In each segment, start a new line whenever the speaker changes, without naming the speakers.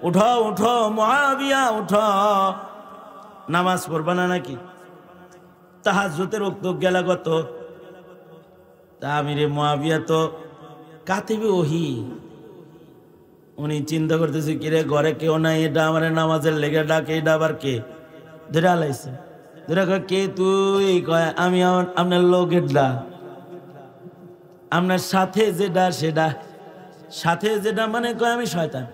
উঠো উঠো মুআবিয়া উঠো, নামাজ পড়বা না নাকি? তাহাজ্জুদের ওয়াক্ত গেলা কত? তা আমিরে মুআবিয়া তো কাতিবে ওহী, উনি চিন্তা করতেছে কিরে ঘরে কেউ নাই, এটা আমার নামাজের লেগে ডাকে, এটা আবার কে? ধরে আলাইছে, ধরে কয় কে তুই? কয় আমি আপনার লোকের ডা, আপনার সাথে যেটা সেটা। সাথে যেটা মানে কয় আমি শয়তান।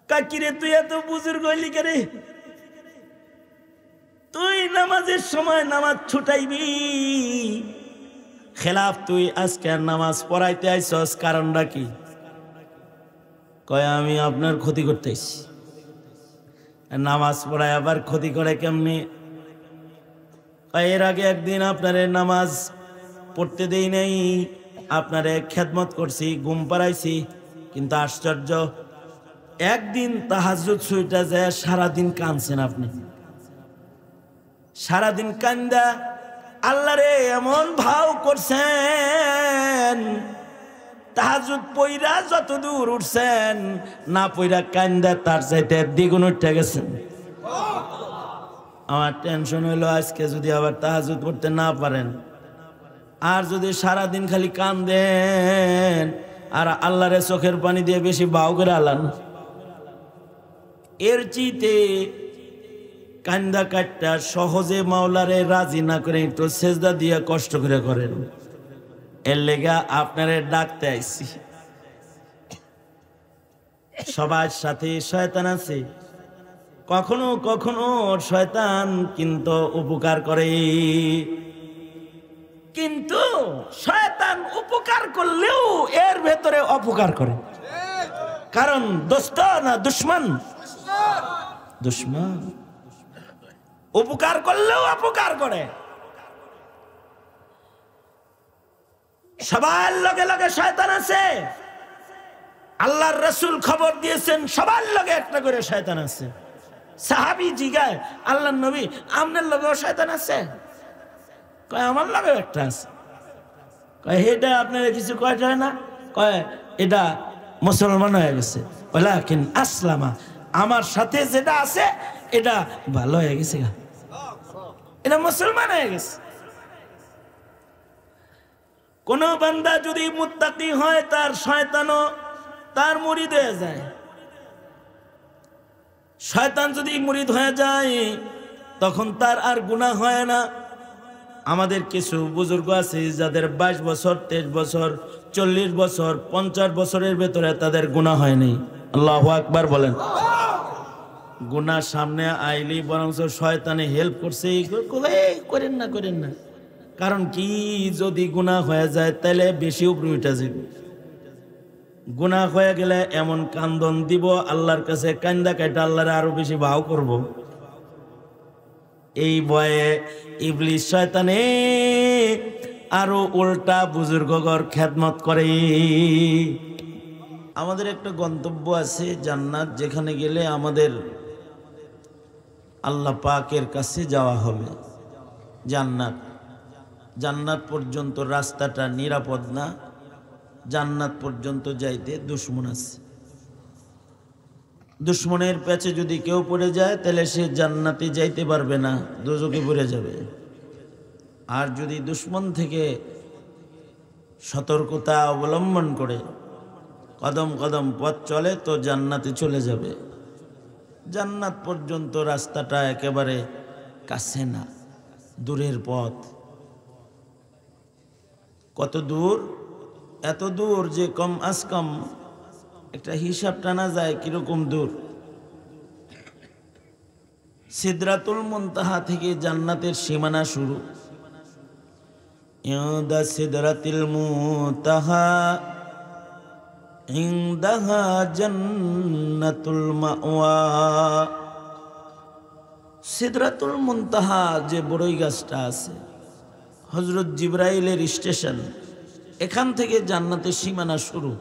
কাকিরে তুই এত বুজুর্গ হইলি কে রে? তুই নামাজের সময় নামাজ ছুটাইবি খেলাফ, তুই আজকে নামাজ পড়াইতে আইছস, কারণটা কি? কয় আমি আপনার ক্ষতি করতে আইছি। নামাজ পড়ায় আবার ক্ষতি করে কেমনি? এর আগে একদিন আপনারে নামাজ পড়তে দেই নাই, আপনারে খেদমত করছি, ঘুম পাড়াইছি, কিন্তু আশ্চর্য একদিন তাহাজ্জুদ ছুইটা যায় সারাদিন কাঁদছেন আপনি। সারাদিন কান্দা আল্লাহরে এমন ভাও করছেন, তাহাজ্জুদ পইরা যত দূর উঠছেন, না পইরা কান্দা তার চাইতে দ্বিগুণ উঠে গেছেন। আমার টেনশন হইলো আজকে যদি আবার তাহাজ্জুদ পড়তে না পারেন, আর যদি সারাদিন খালি কান্দেন আর আল্লাহরে চোখের পানি দিয়ে বেশি ভাও করে আলান, এর চিতে কান্দা কাটটা সহজে মাওলারে রাজি না করে একটু সেজদা দিয়ে কষ্ট করে করেন। এর লেগা আপনারে ডাকতে আইছি। সবার সাথে শয়তান আছে, কখনো কখনো শয়তান কিন্তু উপকার করে, কিন্তু শয়তান উপকার করলেও এর ভেতরে অপকার করে। কারণ দোস্ত না দুশ্মন? দুশ্মন। উপকার করলেও অপকার করে। সবার লগে লগে শয়তান আছে। আল্লাহর রাসূল খবর দিয়েছেন সবার লগে একটা করে শয়তান আছে। সাহাবী জিগায় আল্লাহর নবী আপনার লগেও শয়তান আছে? কয় আমার লগেও একটা আছে। কয় এটা আপনার কিছু কয় যায় না? কয় এটা মুসলমান হয়ে গেছে। ওয়ালাকিন আসলামা, আমার সাথে যেটা আছে এটা ভালো হয়ে গেছে, এটা মুসলমান হয়ে গেছে। কোন বান্দা যদি মুত্তাকি হয় তার শয়তানও তার মুরিদ হয়ে যায়। শয়তান যদি মুরিদ হয়ে যায় তখন তার আর গুনাহ হয় না। আমাদের কিছু বুজুর্গ আছে যাদের 22 বছর, 23 বছর, 40 বছর, 50 বছরের ভেতরে তাদের গুনাহ হয়নি। আল্লাহু আকবার বলেন। গুনাহ সামনে আইলি বরং শয়তানে হেল্প করছে, করেন না করেন না। কারণ কি, যদি গুনাহ হয়ে যায় তাহলে বেশি উপরে উঠে যাবে। গুনাহ হয়ে গেলে এমন কান্দন দিব আল্লাহর কাছে, কান্দা কাটা আল্লাহরে আরো বেশি ভাও করব। এই ভয়ে ইবলিস শয়তানে আরো উল্টা বুজুর্গগর খেদমত করে। আমাদের একটা গন্তব্য আছে জান্নাত, যেখানে গেলে আমাদের আল্লাহ পাকের কাছে যাওয়া হবে। জান্নাত, জান্নাত পর্যন্ত রাস্তাটা নিরাপদ না। জান্নাত পর্যন্ত যাইতে দুশমন আছে। দুশমনের পেছে যদি কেউ পড়ে যায় তাহলে সে জান্নাতে যাইতে পারবে না, দোজখে পড়ে যাবে। আর যদি দুশমন থেকে সতর্কতা অবলম্বন করে কদম কদম পথ চলে তো জান্নাতে চলে যাবে। জান্নাত পর্যন্ত রাস্তাটা একেবারে কাছে না, দূরের পথ। কত দূর? এত দূর যে কম আজ কম একটা হিসাব টানা যায় কিরকম দূর। সিদরাতুল মুনতাহা থেকে জান্নাতের সীমানা শুরু। ইনদা সিদরাতিল মুনতাহা ইনদাহা জান্নাতুল মাওয়া। সিদরাতুল মুনতাহা যে বড়ই গাছটা আছে, হযরত জিবরাইলের স্টেশন, এখান থেকে জান্নাতের সীমানা শুরু।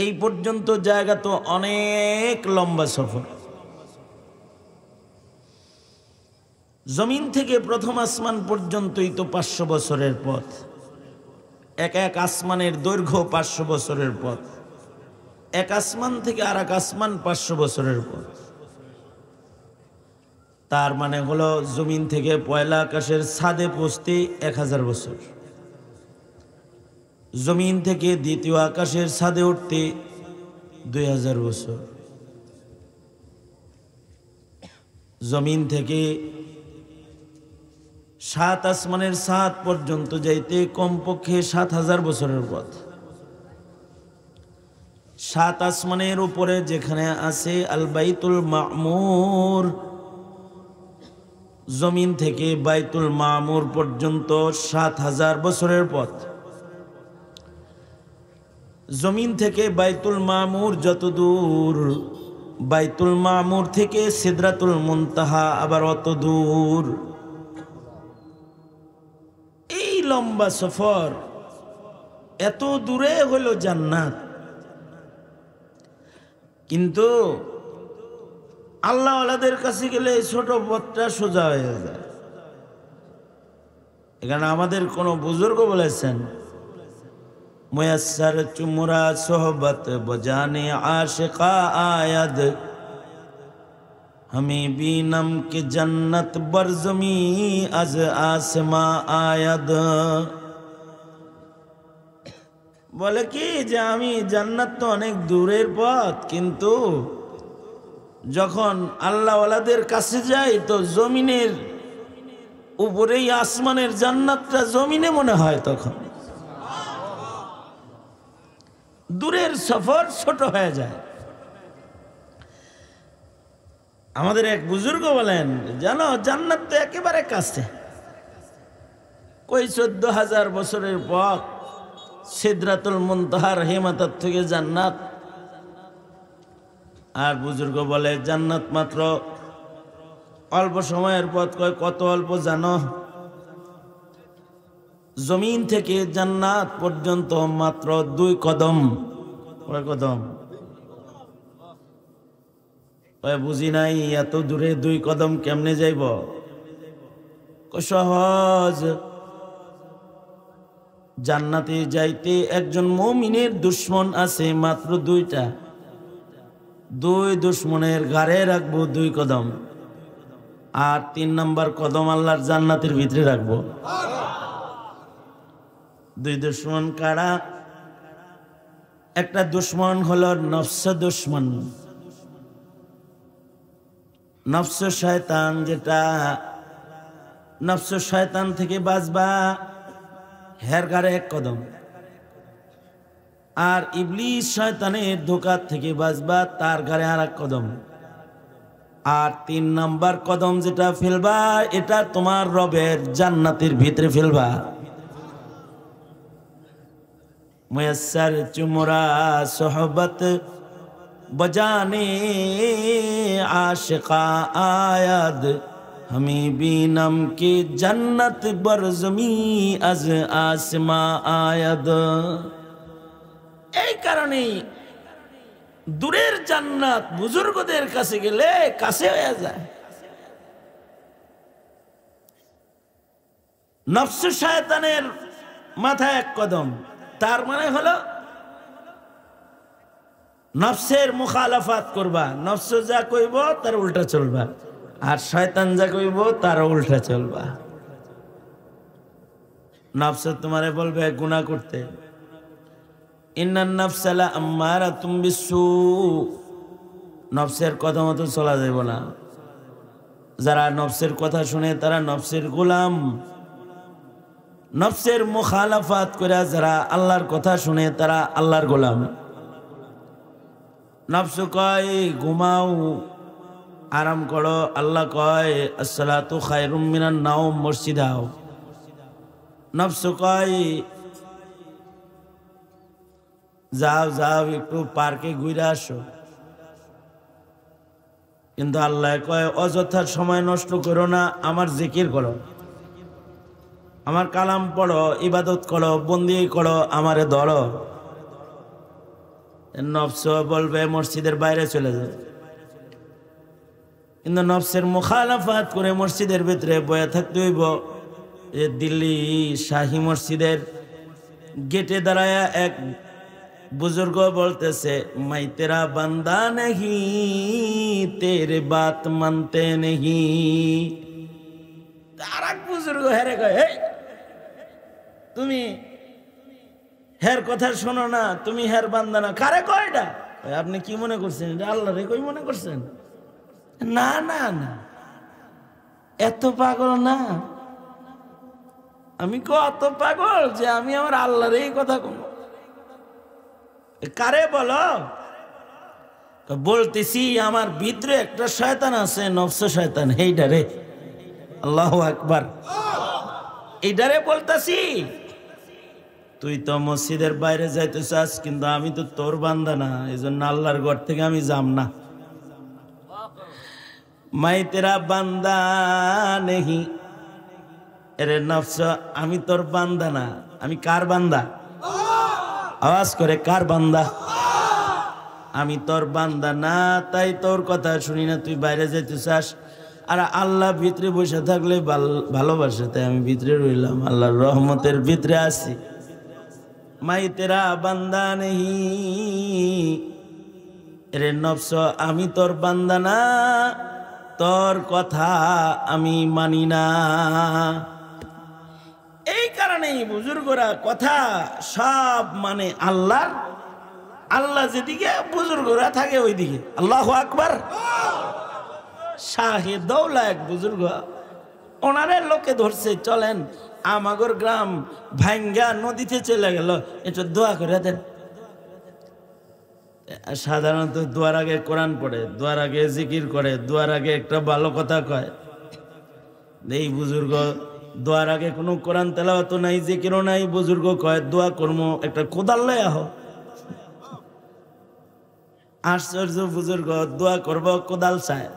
এই পর্যন্ত জায়গা তো অনেক লম্বা সফর। জমিন থেকে প্রথম আসমান পর্যন্তই তো 500 বছরের পথ। এক এক আসমানের দৈর্ঘ্য 500 বছরের পথ। এক আসমান থেকে আর এক আসমান 500 বছরের পথ। তার মানে হলো জমিন থেকে পয়লা আকাশের ছাদে পৌঁছতে 1000 বছর, জমিন থেকে দ্বিতীয় আকাশের ছাদে উঠতে 2000 বছর, জমিন থেকে 7 আসমানের ছাদ পর্যন্ত যাইতে কমপক্ষে 7000 বছরের পথ। 7 আসমানের উপরে যেখানে আছে আল বাইতুল মামুর, জমিন থেকে বাইতুল মামুর পর্যন্ত 7000 বছরের পথ। জমিন থেকে বাইতুল মামুর যত দূর, বাইতুল মামুর থেকে সিদরাতুল মুনতাহা আবার অত দূর। এই লম্বা সফর, এত দূরে হলো জান্নাত। কিন্তু আল্লাহ ওয়ালাদের কাছে গেলে ছোট পথটা সোজা হয়ে যায়। এখানে আমাদের কোন বুজুর্গ বলেছেন, মুয়াসসার চুমরা সোহবত বজানে আশিকা আয়াদ, हमी बीनम के जन्नत बरजमी अज आसमा आयद। বলে কি যে আমি জান্নাত তো অনেক দূরের পথ, কিন্তু যখন আল্লাহ ওয়ালাদের কাছে যাই তো জমিনের উপরেই আসমানের জান্নাতটা জমিনে মনে হয়। তখন দূরের সফর ছোট হয়ে যায়। আমাদের এক বুজুর্গ বলেন, জানো জান্নাত তো একেবারে কাছে, কই 14000 বছরের পথ, সিদরাতুল মুনতাহার হিমাতার থেকে জান্নাত। আর বুজুর্গ বলে জান্নাত মাত্র অল্প সময়ের পথ। কয় কত অল্প জানো? জমিন থেকে জান্নাত পর্যন্ত মাত্র 2 কদম। কয় কদম? বুঝি নাই, এত দূরে 2 কদম কেমনে যাইব? সহজ। জান্নাতে যাইতে একজন মুমিনের দুশ্মন আছে মাত্র 2টা। 2 দুশ্মনের ঘাড়ে রাখবো 2 কদম, আর 3 নম্বর কদম আল্লাহর জান্নাতের ভিতরে রাখবো। 2 দুশ্মন কারা? একটা দুশ্মন হলো নফস দুশ্মন, নফস শয়তান। যেটা নফস শয়তান থেকে বাঁচবা, হের ঘাড়ে 1 কদম। আর ইবলিস শয়তানের ধোঁকা থেকে বাঁচবা, তার ঘাড়ে আর 1 কদম। আর 3 নম্বর কদম যেটা ফেলবা, এটা তোমার রবের জান্নাতের ভিতরে ফেলবা। মুয়াসসার চুমরা সোহবত बजाने आशिका आयद, हमी बीनम की जन्नत बरजमी अज आसमा आयद। এই কারণেই দূরের জান্নাত বুজুর্গদের কাছে গেলে কাছে হয়ে যায়। নফস শয়তানের মাথায় 1 কদম, তার মানে হলো নফসের মুখালাফাত করবা। নফস যা কইব তার উল্টা চলবা, আর শয়তান যা কইব তার উল্টা চলবা। নফস তোমারে বলবে গুনাহ করতে, ইন্নান নাফসা লা আম্মারাতুম বিসসু, নফসের কথা মতো চলা যাবে না। যারা নফসের কথা শুনে তারা নফসের গোলাম। নফসের মুখালাফাত করে যারা আল্লাহর কথা শুনে তারা আল্লাহর গোলাম। নফস কয় ঘুমাও, আরাম করো, আল্লাহ কয় আসসালাতু খায়রুম মিনান নাওম, মসজিদ আও। নফস কয় যাও যাও একটু পার্কে ঘুরে আসো, কিন্তু আল্লাহ কয় অযথা সময় নষ্ট করো না, আমার জিকির করো, আমার কালাম পড়ো, ইবাদত করো, বন্দি করো, আমারে ধরো। নফস বলবে মসজিদের বাইরে চলে যাও, কিন্তু নফসের মুখালাফাত করে মসজিদের ভিতরে বয়ে থাকতে হইব। দিল্লি শাহী মসজিদের গেটে দাঁড়ায়া এক বুজুর্গ বলতেছে মাই তেরা বান্দা নেহি তেরে বাত মানতে নেহি। আর এক বুজুর্গ হেরে কয়, এই তুমি হের কথা শোনো না, তুমি হের বান্দা না। কারে কয় এটা? আপনি কি মনে করছেন এটা আল্লাহ রে কই মনে করছেন? না না না, এত পাগল না আমি। কত পাগল যে আমি আমার আল্লাহর এই কথা কোন। কারে বলো? বলতেছি আমার ভিতরে একটা শয়তান আছে, নফস শয়তান, এইডারে। আল্লাহু আকবার। এইডারে বলতাছি। তুই তো মসজিদের বাইরে যাইতে চাস, কিন্তু আমি তো তোর বান্দা না, এই জন্য আল্লাহর ঘর থেকে আমি যাম না। মাই তেরা বান্দা নেহি, এরে নফস আমি তোর বান্দা না। আমি কার বান্দা? আওয়াজ করে, কার বান্দা? আমি তোর বান্দা না, তাই তোর কথা শুনি না। তুই বাইরে যেতে চাস, আর আল্লাহ ভিতরে বসে থাকলে ভালোবাসে, তাই আমি ভিতরে রইলাম, আল্লাহর রহমতের ভিতরে আছি। মাই তেরা বান্দা নেহি, এরে নফস আমি তোর বান্দা না, তোর কথা আমি মানি না। এই কারণেই বুজুর্গরা কথা সব মানে আল্লাহর। আল্লাহ যেদিকে বুজুর্গরা থাকে ওইদিকে। আল্লাহু আকবার। শাহে দৌলা এক বুজুর্গ, ওনারে লোকে ধরছে, চলেন আমাগর গ্রাম ভাঙ্গা নদীতে চলে গেল, একটু দোয়া করে দেন। সাধারণত দোয়ার আগে কোরআন পড়ে, দোয়ার আগে জিকির করে, দোয়ার আগে একটা ভালো কথা কয়। এই বুজুর্গ দোয়ার আগে কোনো কোরআন তেলাওয়াত নাই, জিকিরও নাই। বুজুর্গ কয় দোয়া কর্ম একটা কোদাল লয় আহ। আশ্চর্য বুজুর্গ, দোয়া করব কোদাল চায়।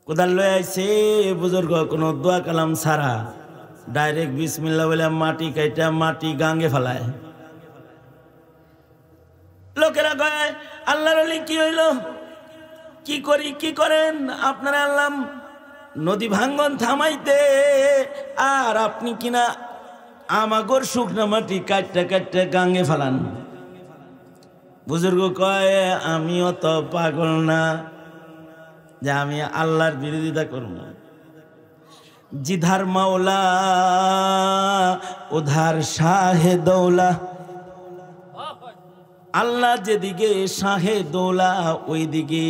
কোদাল লয়ে আইছে বুজুর্গ, কোনো দোয়া কালাম ছাড়া ডাইরেক্ট বিসমিল্লাহ বলে মাটি কাইটা মাটি গাঙ্গে ফেলায়। লোকেরা কয় আল্লাহর ওলি কি হইল, কি করি, কি করেন আপনারা? আল্লাহ নদী ভাঙ্গন থামাইতে, আর আপনি কিনা আমাগর শুকনা মাটি কাটতে কাটতে গাঙ্গে ফেলান। বুজুর্গ কয় আমিও তো পাগল না যে আমি আল্লাহর বিরোধিতা করব। জিধার মাওলা উধার শাহে দৌলা। আল্লাহ যেদিকে শাহে দৌলা ওইদিকে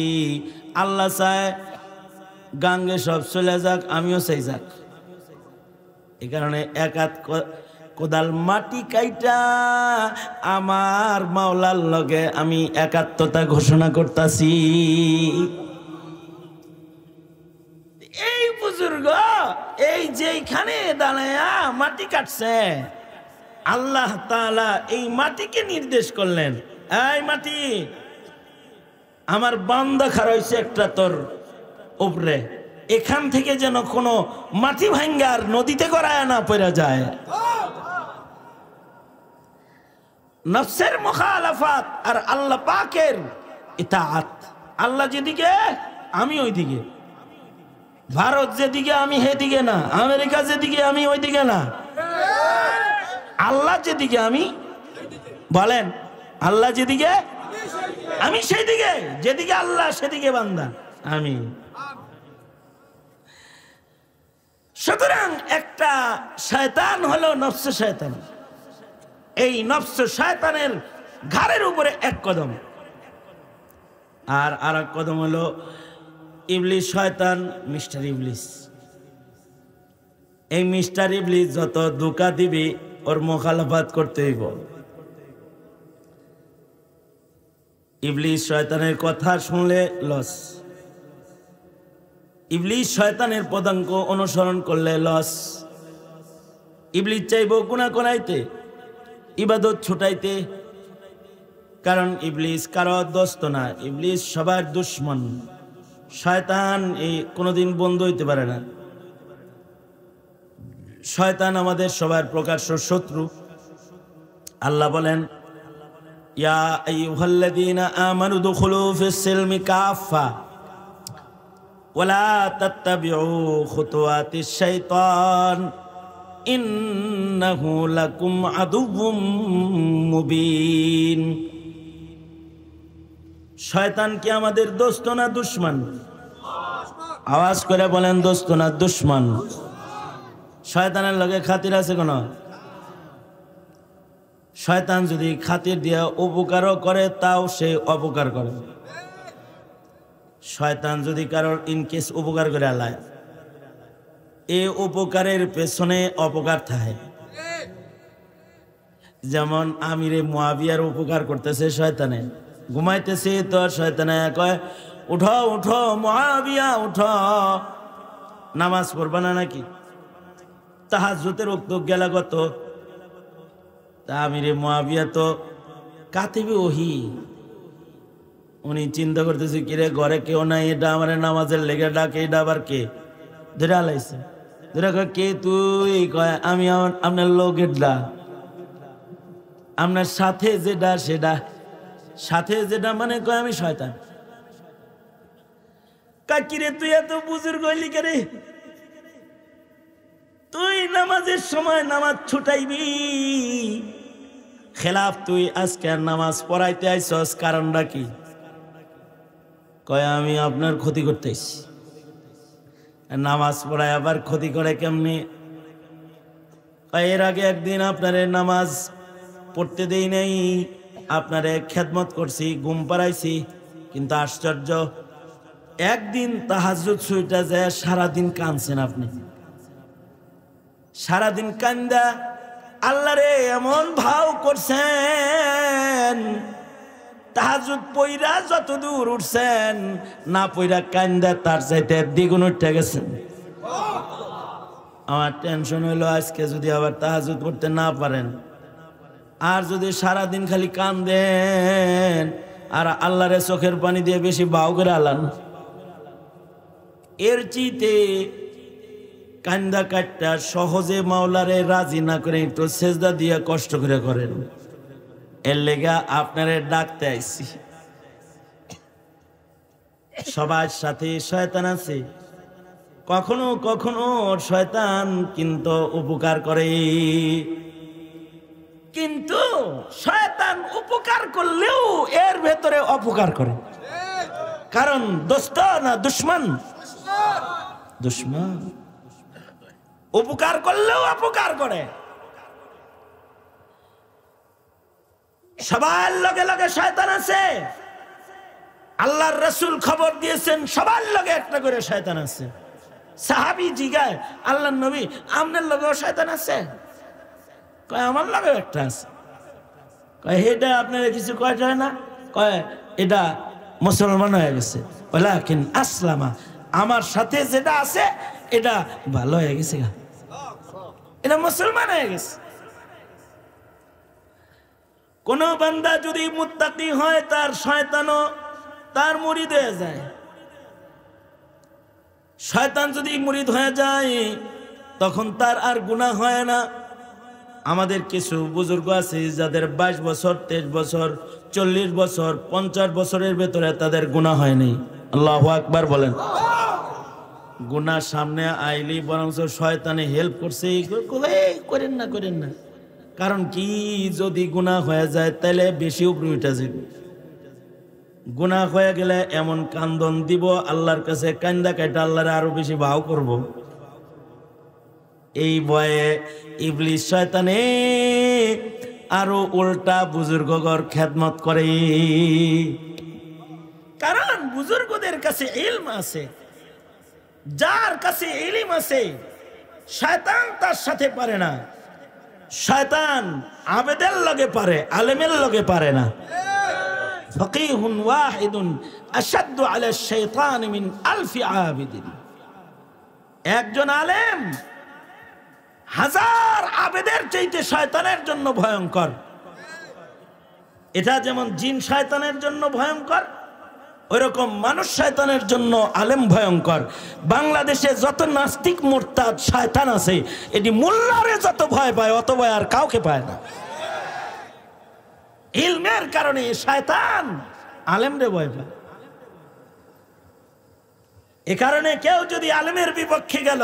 আল্লাহ চায় গাঙ্গে সব চলে যাক, আমিও চাই যাক। এই কারণে এক হাত কোদাল মাটি কাইটা আমার মাওলার লগে আমি একাত্মতা ঘোষণা করতাছি। এই বুজুর্গ এই যেখানে দাঁড়ায়া মাটি কাটছে, আল্লাহ তাআলা এই মাটিকে নির্দেশ করলেন, এই মাটি আমার বান্দা খাড়া হইছে একটা তোর উপরে, এখান থেকে যেন কোনো মাটি ভাঙ্গার নদীতে গড়ায় না পড়া যায়। নফসের মুখালাফাত আর আল্লাহ পাকের ইতাআত। আল্লাহ যেদিকে আমি ওইদিকে, ভারত যেদিকে আমি সেদিকে না, আমেরিকা যেদিকে আমি ওইদিকে না, আল্লাহ যেদিকে আমি, বলেন আল্লাহ যেদিকে আমি সেই দিকে, যেদিকে আল্লাহ সেদিকে বান্দা আমি। সুতরাং একটা শয়তান হলো নফস শয়তান। এই নফস শয়তানের ঘাড়ের উপরে এক কদম, আর এক কদম হলো ইবলিস শয়তান, মিস্টার ইবলিস। এই মিস্টার ইবলিস যত ধোঁকা দিবি ওর মুখালাফাত করতে হইব। ইবলিস শয়তানের কথা শুনলে লস, ইবলিস শয়তানের পদাঙ্ক অনুসরণ করলে লস। ইবলিস চাইব গুনাহ করাইতে, ইবাদত ছুটাইতে, কারণ ইবলিস কারো দোস্ত না, ইবলিস সবার দুশ্মন। শয়তান এই কোনোদিন বন্ধু হইতে পারে না। শয়তান আমাদের সবার প্রকাশ্য শত্রু। আল্লাহ বলেন ইয়া আইয়ুহাল্লাযীনা আমানু দুখুলু ফিস সিলমি কাফা ওয়ালা তাত্তাবিউ খুতুওয়াতিশ শাইতান ইন্নাহু লাকুম আদুউম মুবিন। শয়তান কি আমাদের দোস্ত না দুশমন? আওয়াজ করে বলেন, দোস্ত না দুশমন? শয়তানের লগে খাতির আছে কোন? শয়তান যদি খাতির দিয়া উপকারও করে তাও সে অপকার করে। শয়তান যদি কারোর ইনকেস উপকার করে আলায়, এই উপকারের পেছনে অপকার থাকে। যেমন আমিরে মুয়াবিয়ার উপকার করতেছে শয়তানে, ঘুমাইতেছে তো শয়তানে কয় উঠো উঠো মুয়াবিয়া উঠো, নামাজ পড়বা না নাকি? তাহাজ্জুদের ওয়াক্ত গেলা কত। তা আমিরে মুয়াবিয়া তো কাতিবে ওহি, উনি চিন্তা করতেছে কিরে ঘরে কেউ নাই, এটা আমার নামাজের লেগে ডাকে, এটা আবার কে ধরে আলাইছে। ধরে কে তুই? কয় আমি আপনার লোকের ডা, আপনার সাথে যেটা সেটা। সাথে যেটা মানে কয় আমি শয়তান। কাকিরে তুই এত বুজুর্গ হইলি কে? তুই নামাজের সময় নামাজ ছুটাইবি খেলাফ, তুই আজকে নামাজ পড়াইতে আইছস, কারণটা কি? কয় আমি আপনার ক্ষতি করতে আইছি। নামাজ পড়ায় আবার ক্ষতি করে কেমনি? এর আগে একদিন আপনারে নামাজ পড়তে দেই নাই, আপনারে খেদমত করছি, ঘুম পাড়াইছি, কিন্তু আশ্চর্য একদিন তাহাজ্জুদ ছুইটা যায় সারাদিন কাঁদছেন আপনি। সারাদিন কান্দা আল্লাহরে এমন ভাও করছেন, তাহাজ্জুদ পইরা যত দূর উঠছেন, না পইরা কান্দা তার চাইতে দ্বিগুণ উঠে গেছেন। আমার টেনশন হইলো আজকে যদি আবার তাহাজ্জুদ পড়তে না পারেন, আর যদি সারাদিন খালি কান্দেন আর আল্লাহরে চোখের পানি দিয়ে বেশি বাউ করে আলান, এর চিতে কান্দা কাটটা সহজে মাওলারে রাজি না করে একটু সেজদা দিয়ে কষ্ট করে করেন। এর লেগা আপনারে ডাকতে আইছি। সবার সাথে শয়তান আছে, কখনো কখনো শয়তান কিন্তু উপকার করে, কিন্তু শয়তান উপকার করলেও এর ভেতরে অপকার করে। কারণ দোস্ত না দুশমন? দুশমন। উপকার করলেও অপকার করে। সবার লগে লগে শয়তান আছে। আল্লাহর রাসূল খবর দিয়েছেন সবার লগে একটা করে শয়তান আছে। সাহাবী জিগায় আল্লাহর নবী আপনার লগেও শয়তান আছে? কয় আমার লগেও একটা আছে। কয় এটা আপনার কিছু কয়টা হয় না? কয় এটা মুসলমান হয়ে গেছে। ওয়ালাকিন আসলামা, আমার সাথে যেটা আছে এটা ভালো হয়ে গেছে, এটা মুসলমান হয়ে গেছে। কোন বান্দা যদি মুত্তাকি হয় তার শয়তানও তার মুরিদ হয়ে যায়। শয়তান যদি মুরিদ হয়ে যায় তখন তার আর গুনাহ হয় না। আমাদের কিছু বুজুর্গ আছে যাদের 22 বছর 23 বছর 40 বছর 50 বছরের ভেতরে তাদের গুনাহ হয়নি। আল্লাহু আকবার বলেন। গুনাহ সামনে আইলি বরং শয়তানে হেল্প করছে, করেন না করেন না। কারণ কি, যদি গুনাহ হয়ে যায় তাহলে বেশি উপরে উঠে যাবে। গুনাহ হয়ে গেলে এমন কান্দন দিব আল্লাহর কাছে, কান্দা কাটা আল্লাহরে আরো বেশি ভাও করব। এই ভয়ে ইবলিস শয়তানে আরো উল্টা বুজুর্গগর খেদমত করে। কারণ বুজুর্গদের কাছে ইলম আছে, যার কাছে ইলম আছে শয়তান তার সাথে পারে না। শয়তান আবেদের লগে পারে, আলেমের লগে পারে না। ফাকিহুন ওয়াহিদুন আশাদ্দু আলা শাইতান মিন আলফি আবিদিন। একজন আলেম হাজার আবেদের চাইতে শয়তানের জন্য ভয়ঙ্কর। এটা যেমন জিন শয়তানের জন্য ভয়ঙ্কর, ওইরকম মানুষ শয়তানের জন্য আলেম ভয়ঙ্কর। বাংলাদেশে যত নাস্তিক মুরতাদ শয়তান আছে, এটি মোল্লারে যত ভয় পায় অত ভয় আর কাউকে পায় না। ইলমের কারণে শয়তান আলেমরে ভয় পায়। এ কারণে কেউ যদি আলেমের বিপক্ষে গেল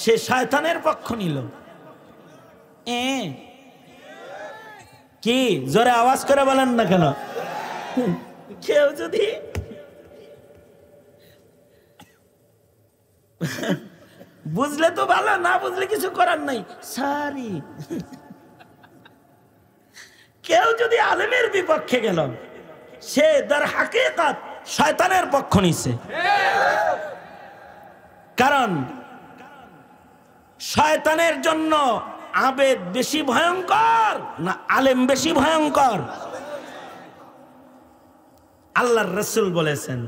সে শয়তানের পক্ষ নিল। কি জোরে আওয়াজ করে বলেন না কেন? কেউ যদি বুঝলে তো ভালো, না বুঝলে কিছু করার নাই, সরি। কেউ যদি আলেমের বিপক্ষে গেল, সে তার হাকিকাত শয়তানের পক্ষ নিছে। কারণ শয়তানের জন্য আবেদ বেশি ভয়ঙ্কর না আলেম বেশি ভয়ঙ্কর? আল্লাহর রাসূল বলেছেন।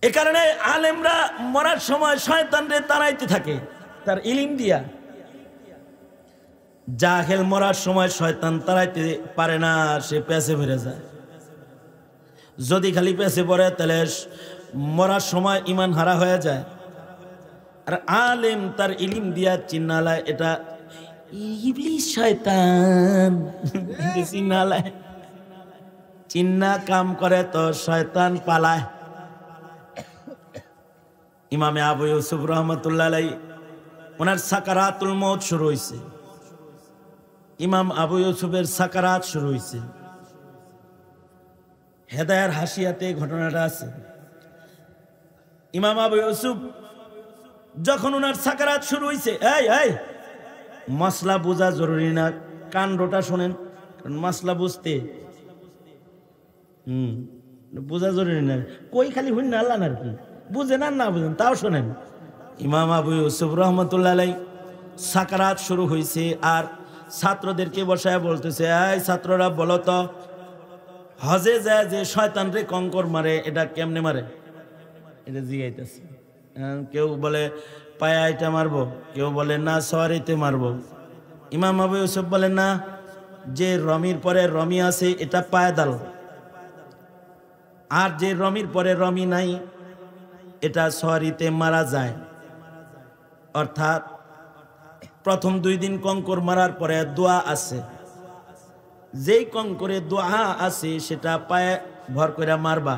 এ কারণে আলেমরা মরার সময় শয়তানরে তাড়াইতে থাকে তার ইলম দিয়া। জাহেল মরার সময় শয়তান তাড়াইতে পারে না, সে পেছে ফিরে যায়। যদি খালি পেছে পড়ে তাহলে মরার সময় ইমান হারা হয়ে যায়। আর আলেম তার ইলম দিয়া চিন্নালায় এটা ইবলিস শয়তান, চিন্নালায় চিন্না কাম করে তো শয়তান পালায়। ইমামে আবু ইউসুফ রহমতুল্লাহ আলাইহি ওনার সাকারাতুল মউত শুরু হয়েছে। ইমাম আবু ইউসুফের সাকারাত শুরু হয়েছে। হেদায়ার হাসিয়াতে ঘটনাটা আছে। ইমাম আবু ইউসুফ যখন ওনার সাকারাত শুরু হয়েছে, এই মশলা বোঝা জরুরি না, কাণ্ডটা শোনেন, কারণ মশলা বুঝতে বোঝা জরুরি না, কই খালি হুন না আল্লাহ আর কি বুঝেন আর না বুঝেন তাও শোনেন। ইমাম আবু ইউসুফ রহমতুল্লাহ আলাইহি সাকারাত শুরু হয়েছে আর ছাত্রদেরকে বসায় বলতেছে, এই ছাত্ররা বলো তো, হজে যায় যে শয়তান রে কঙ্কর মারে এটা কেমনে মারে? এটা জিগাইতেছে। কেউ বলে পায়া এটা মারবো, কেউ বলে না সওয়ারিতে মারবো। ইমাম আবু ইউসুফ বলে না, যে রমির পরে রমি আছে এটা পায়ে দাল, আর যে রমির পরে রমি নাই এটা সওয়ারিতে মারা যায়। অর্থাৎ প্রথম 2 দিন কঙ্কর মারার পরে দোয়া আছে, যেই কঙ্করে দোয়া আছে সেটা পায়ে ভর করে মারবা,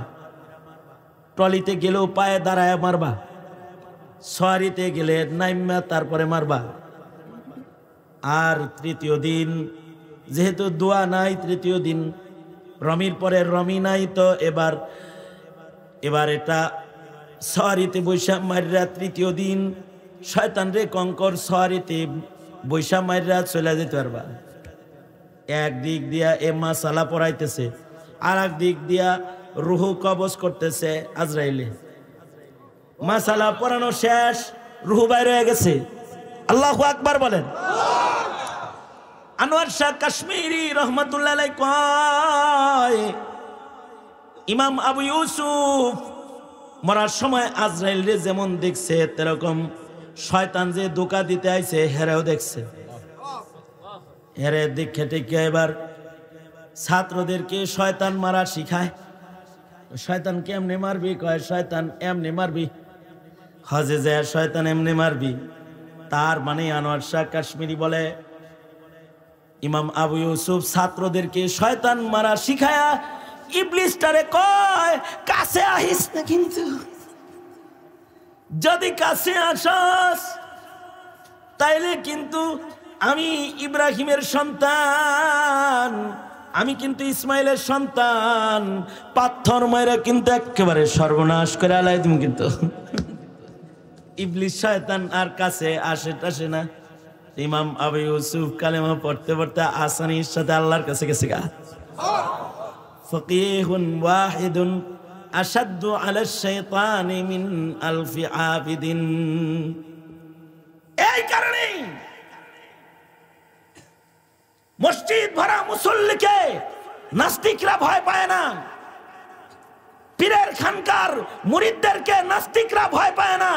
ট্রলিতে গেলেও পায়ে দাঁড়ায় মারবা, সওয়ারিতে গেলে নাইমা তারপরে মারবা। আর তৃতীয় দিন যেহেতু দোয়া নাই, তৃতীয় দিন রমির পরে রমি নাই, তো এবার এটা সওয়ারিতে বৈশা মাররা তৃতীয় দিন শয়তান রে কঙ্কর সওয়ারিতে বৈশা মাররা চলে যেতে পারবা। একদিক দিয়া এ মাসালা পড়াইতেছে, আর এক দিক দিয়া রুহু কবজ করতেছে আজরাইলে। মাসালা পড়ানো শেষ, রুহু বাইরে হয়ে গেছে। আল্লাহু আকবার বলেন। আনোয়ার শাহ কাশ্মীরি রহমতুল্লাহ আলাইহি কয়, ইমাম আবু ইউসুফ মরার সময় আজরাইল রে যেমন দেখছে তেরকম শয়তান যে ধোঁকা দিতে আইছে হেরেও দেখছে। হেরে দেখে টেকে এবার ছাত্রদেরকে শয়তান মারা শিখায়। শয়তান কেমনে মারবি? কয় শয়তান এমনি মারবি, হজে যায় শয়তান এমনি মারবি। তার মানে আনোয়ার শাহ কাশ্মীরি বলে, ইমাম আবু ইউসুফ ছাত্রদেরকে শয়তান মারা শিখায়া ইবলিসটারে কয় কাছে আহিস না, কিন্তু যদি কাছে আসস তাইলে কিন্তু আমি ইব্রাহিমের সন্তান, আমি কিন্তু ইসমাইলের সন্তান, পাথর মাইরা কিন্তু একেবারে সর্বনাশ করে আলাই তুমি। কিন্তু ইবলিস শয়তান আর কাছে আসে টাসে না। ইমাম আবু ইউসুফ কালেমা পড়তে পড়তে আসানির সাথে আল্লাহর কাছে গেছে গা। ফকিহুন ওয়াহিদুন আশাদ্দু আলা শাইতানি মিন আলফি আবিদিন। এই কারণে মসজিদ ভরা মুসল্লিকে নাস্তিকরা ভয় পায় না, পীরের খানকার মুরিদদেরকে নাস্তিকরা ভয় পায় না।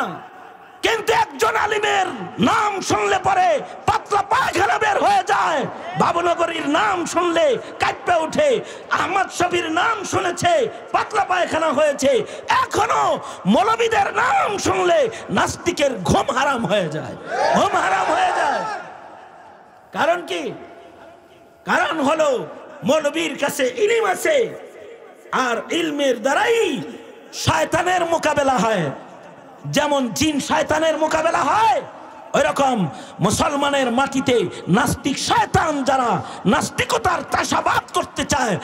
কিন্তু একজন আলিমের নাম শুনলে পরে পাতলা পায়খানা বের হয়ে যায়। বাবুনগরীর নাম শুনলে কাঁপে ওঠে, আহমদ শফির নাম শুনেছে পাতলা পায়খানা হয়েছে। এখনো মৌলবীদের নাম শুনলে নাস্তিকের ঘুম হারাম হয়ে যায়, ঘুম হারাম হয়ে যায়। কারণ কি? কারণ হলো মৌলবীর কাছে ইলম আছে, আর ইলমের দ্বারাই শয়তানের মোকাবেলা হয়। যেমন জিন শয়তানের মোকাবেলা হয়, ওই রকম মুসলমানের মাটিতে নাস্তিক শয়তান যারা নাস্তিকতার চাষাবাদ করতে চায়,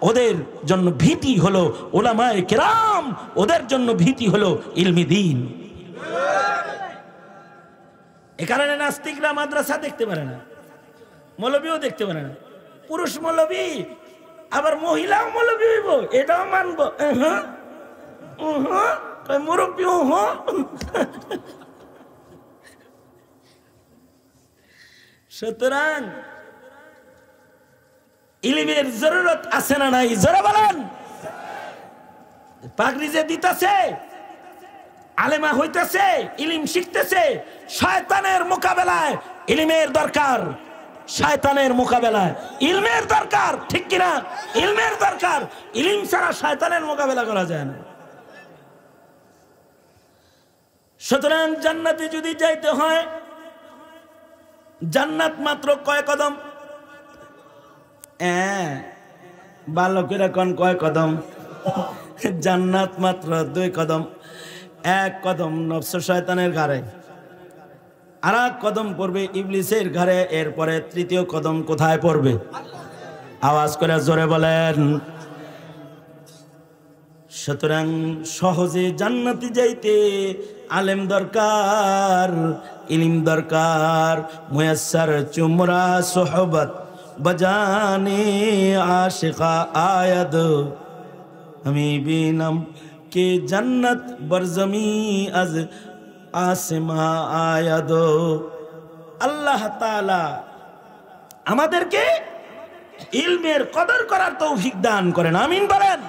ওদের জন্য ভীতি হলো উলামায়ে কেরাম, ওদের জন্য ভীতি হলো ইলমি দ্বীন। এ কারণে নাস্তিকরা মাদ্রাসা দেখতে পারে না, মৌলবীও দেখতে পারে না। পুরুষ মৌলবী আবার মহিলাও মৌলবী হইব, এটাও মানবো, মুরব্বীও সুতরাং ইলমের জরুরত আছে না নাই? জোরে বলেন। পাগড়ি যে দিতেছে, আলেমা হইতেছে, ইলম শিখতেছে, শয়তানের মোকাবেলায় ইলমের দরকার, শয়তানের মোকাবেলায় ইলমের দরকার, ঠিক কিনা? ইলমের দরকার, ইলম ছাড়া শয়তানের মোকাবেলা করা যায় না। সুতরাং জান্নাতে যদি যাইতে হয়, জান্নাত মাত্র কয় কদম? বালকেরা কোন কয় কদম? জান্নাত মাত্র 2 কদম। 1 কদম নফস শয়তানের ঘাড়ে, আর 1 কদম পড়বে ইবলিসের ঘাড়ে, এরপরে 3য় কদম কোথায় পড়বে? আওয়াজ করে জোরে বলেন। সুতরাং সহজে জান্নাতে যাইতে আলেম দরকার, ইলম দরকার। মুয়াসসার চুমরা সোহবত বজানে আশিকা আয়াদ, আমি বিনম কে জান্নাত বরজমি আজ আসিমা আয়াদ। আল্লাহ তাআলা আমাদেরকে ইলমের কদর করার তৌফিক দান করেন, আমিন বলেন।